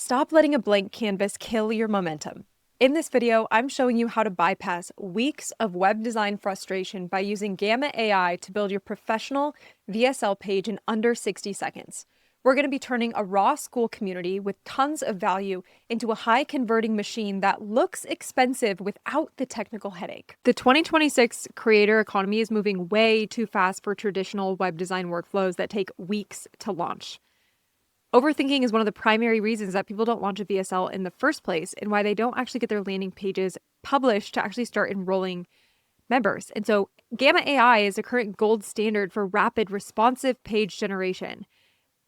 Stop letting a blank canvas kill your momentum. In this video, I'm showing you how to bypass weeks of web design frustration by using Gamma AI to build your professional VSL page in under 60 seconds. We're going to be turning a raw school community with tons of value into a high converting machine that looks expensive without the technical headache. The 2026 creator economy is moving way too fast for traditional web design workflows that take weeks to launch. Overthinking is one of the primary reasons that people don't launch a VSL in the first place and why they don't actually get their landing pages published to actually start enrolling members. And so Gamma AI is the current gold standard for rapid responsive page generation.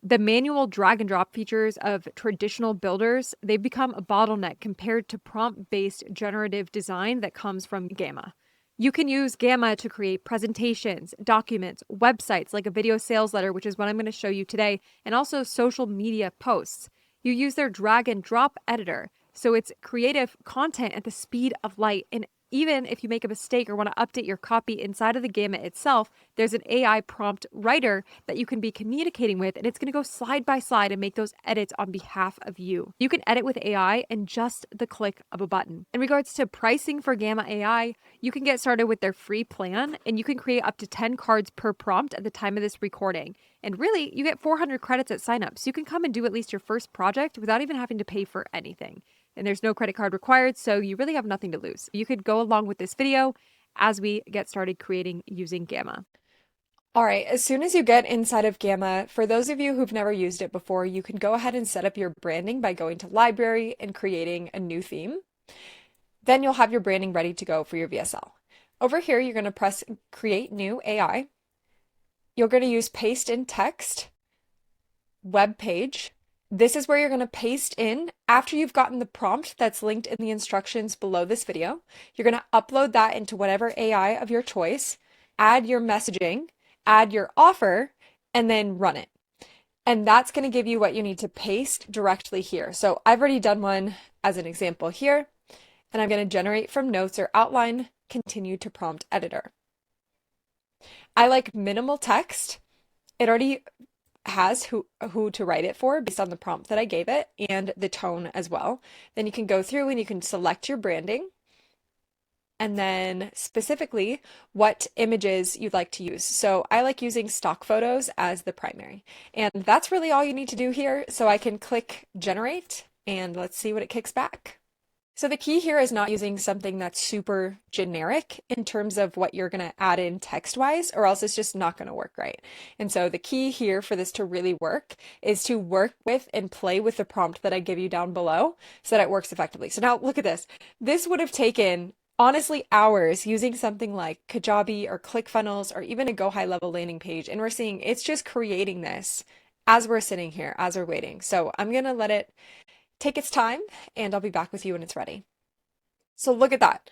The manual drag and drop features of traditional builders, they've become a bottleneck compared to prompt-based generative design that comes from Gamma. You can use Gamma to create presentations, documents, websites like a video sales letter, which is what I'm going to show you today, and also social media posts. You use their drag and drop editor, so it's creative content at the speed of light. And even if you make a mistake or want to update your copy inside of the Gamma itself, there's an AI prompt writer that you can be communicating with, and it's going to go slide by slide and make those edits on behalf of you. You can edit with AI in just the click of a button. In regards to pricing for Gamma AI, you can get started with their free plan, and you can create up to 10 cards per prompt at the time of this recording. And really, you get 400 credits at signup, so you can come and do at least your first project without even having to pay for anything. And there's no credit card required, so you really have nothing to lose. You could go along with this video as we get started creating using Gamma. All right, as soon as you get inside of Gamma, for those of you who've never used it before, you can go ahead and set up your branding by going to library and creating a new theme. Then you'll have your branding ready to go for your VSL. Over here, you're going to press Create New AI. You're going to use Paste in Text, Web Page. This is where you're going to paste in after you've gotten the prompt that's linked in the instructions below this video. You're going to upload that into whatever AI of your choice, add your messaging, add your offer, and then run it. And that's going to give you what you need to paste directly here. So I've already done one as an example here, and I'm going to generate from notes or outline, continue to prompt editor. I like minimal text. It already has who to write it for based on the prompt that I gave it and the tone as well. Then you can go through and you can select your branding and then specifically what images you'd like to use. So I like using stock photos as the primary. And that's really all you need to do here. So I can click generate and let's see what it kicks back. So the key here is not using something that's super generic in terms of what you're going to add in text-wise, or else it's just not going to work right. And so the key here for this to really work is to work with and play with the prompt that I give you down below so that it works effectively. So now look at this. This would have taken honestly hours using something like Kajabi or ClickFunnels or even a Go High Level landing page. And we're seeing it's just creating this as we're sitting here, as we're waiting. So I'm going to let it take its time, and I'll be back with you when it's ready. So look at that.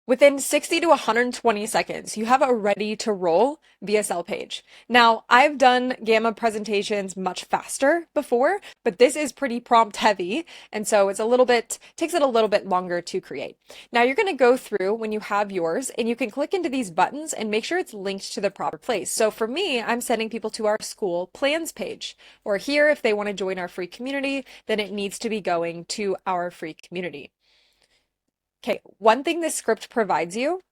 Within 60 to 120 seconds, you have a ready to roll VSL page. Now, I've done Gamma presentations much faster before, but this is pretty prompt heavy. And so takes it a little bit longer to create. Now you're going to go through when you have yours and you can click into these buttons and make sure it's linked to the proper place. So for me, I'm sending people to our school plans page, or here, if they want to join our free community, then it needs to be going to our free community. Okay, one thing this script provides you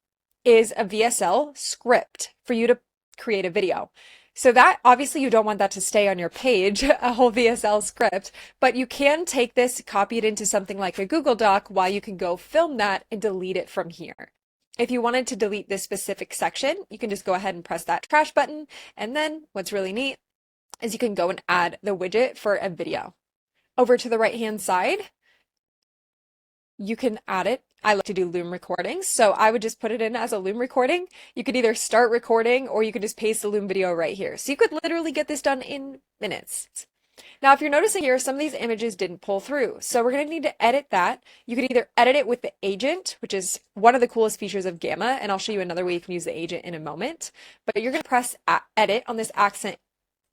is a VSL script for you to create a video. So that obviously you don't want that to stay on your page, a whole VSL script, but you can take this, copy it into something like a Google Doc while you can go film that and delete it from here. If you wanted to delete this specific section, you can just go ahead and press that trash button. And then what's really neat is you can go and add the widget for a video. Over to the right-hand side, you can add it. I like to do Loom recordings, so I would just put it in as a Loom recording. You could either start recording or you could just paste the Loom video right here. So you could literally get this done in minutes. Now, if you're noticing here, some of these images didn't pull through. So we're going to need to edit that. You could either edit it with the agent, which is one of the coolest features of Gamma, and I'll show you another way you can use the agent in a moment. But you're going to press edit on this accent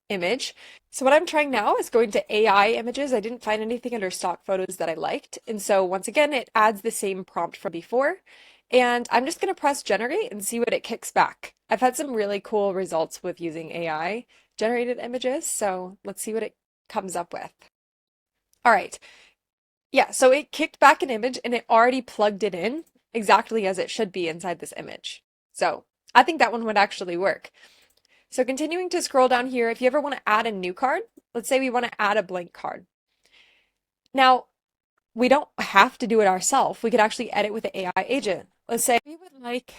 image. So what I'm trying now is going to AI images. I didn't find anything under stock photos that I liked. And so once again, it adds the same prompt from before. And I'm just going to press generate and see what it kicks back. I've had some really cool results with using AI generated images. So let's see what it comes up with. All right. Yeah, so it kicked back an image and it already plugged it in exactly as it should be inside this image. So I think that one would actually work. So continuing to scroll down here, if you ever want to add a new card, let's say we want to add a blank card. Now, we don't have to do it ourselves. We could actually edit with the AI agent. Let's say we would like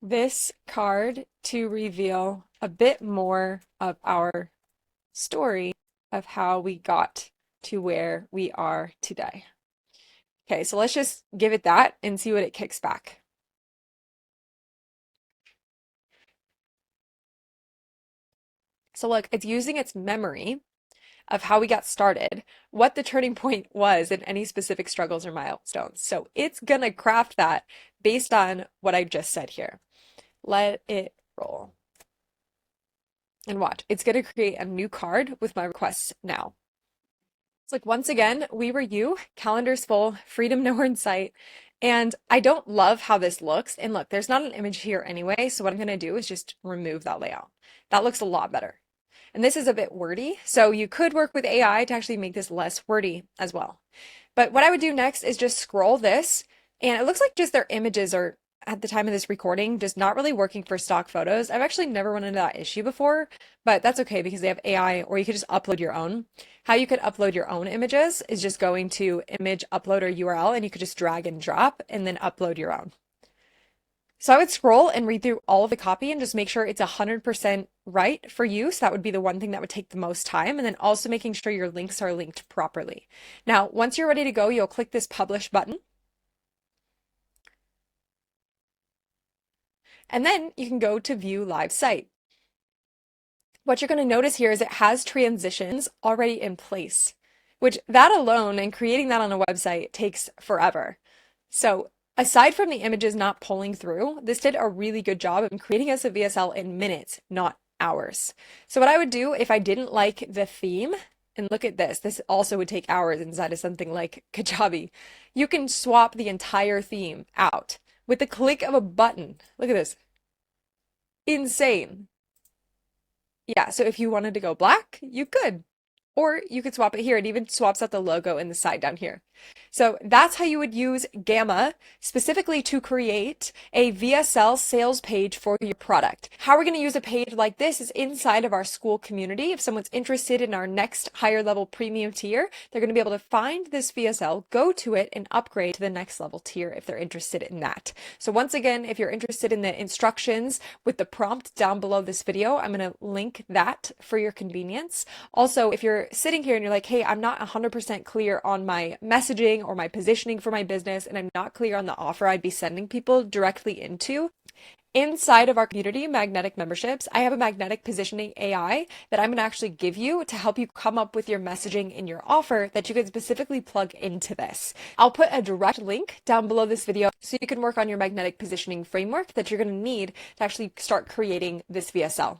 this card to reveal a bit more of our story of how we got to where we are today. Okay, so let's just give it that and see what it kicks back. So look, it's using its memory of how we got started, what the turning point was, and any specific struggles or milestones. So it's gonna craft that based on what I just said here. Let it roll. And watch, it's gonna create a new card with my requests now. It's like, once again, we were you, calendar's full, freedom nowhere in sight. And I don't love how this looks. And look, there's not an image here anyway. So what I'm gonna do is just remove that layout. That looks a lot better. And this is a bit wordy, so you could work with AI to actually make this less wordy as well. But what I would do next is just scroll this, and it looks like just their images are, at the time of this recording, just not really working for stock photos. I've actually never run into that issue before, but that's okay because they have AI, or you could just upload your own. How you could upload your own images is just going to image uploader URL, and you could just drag and drop and then upload your own. So I would scroll and read through all of the copy and just make sure it's 100% right for you. So that would be the one thing that would take the most time. And then also making sure your links are linked properly. Now, once you're ready to go, you'll click this publish button. And then you can go to view live site. What you're going to notice here is it has transitions already in place, which that alone and creating that on a website takes forever. So aside from the images not pulling through, this did a really good job of creating us a VSL in minutes, not hours. So what I would do if I didn't like the theme, and look at this also would take hours inside of something like Kajabi. You can swap the entire theme out with the click of a button. Look at this. Insane. Yeah, so if you wanted to go black, you could. Or you could swap it here. It even swaps out the logo in the side down here. So that's how you would use Gamma specifically to create a VSL sales page for your product. How we're going to use a page like this is inside of our school community. If someone's interested in our next higher level premium tier, they're going to be able to find this VSL, go to it, and upgrade to the next level tier if they're interested in that. So once again, if you're interested in the instructions with the prompt down below this video, I'm going to link that for your convenience. Also, if you're sitting here and you're like, hey, I'm not 100% clear on my messaging or my positioning for my business, and I'm not clear on the offer I'd be sending people directly into, inside of our community, Magnetic Memberships, I have a magnetic positioning AI that I'm going to actually give you to help you come up with your messaging in your offer that you can specifically plug into this. I'll put a direct link down below this video so you can work on your magnetic positioning framework that you're going to need to actually start creating this VSL.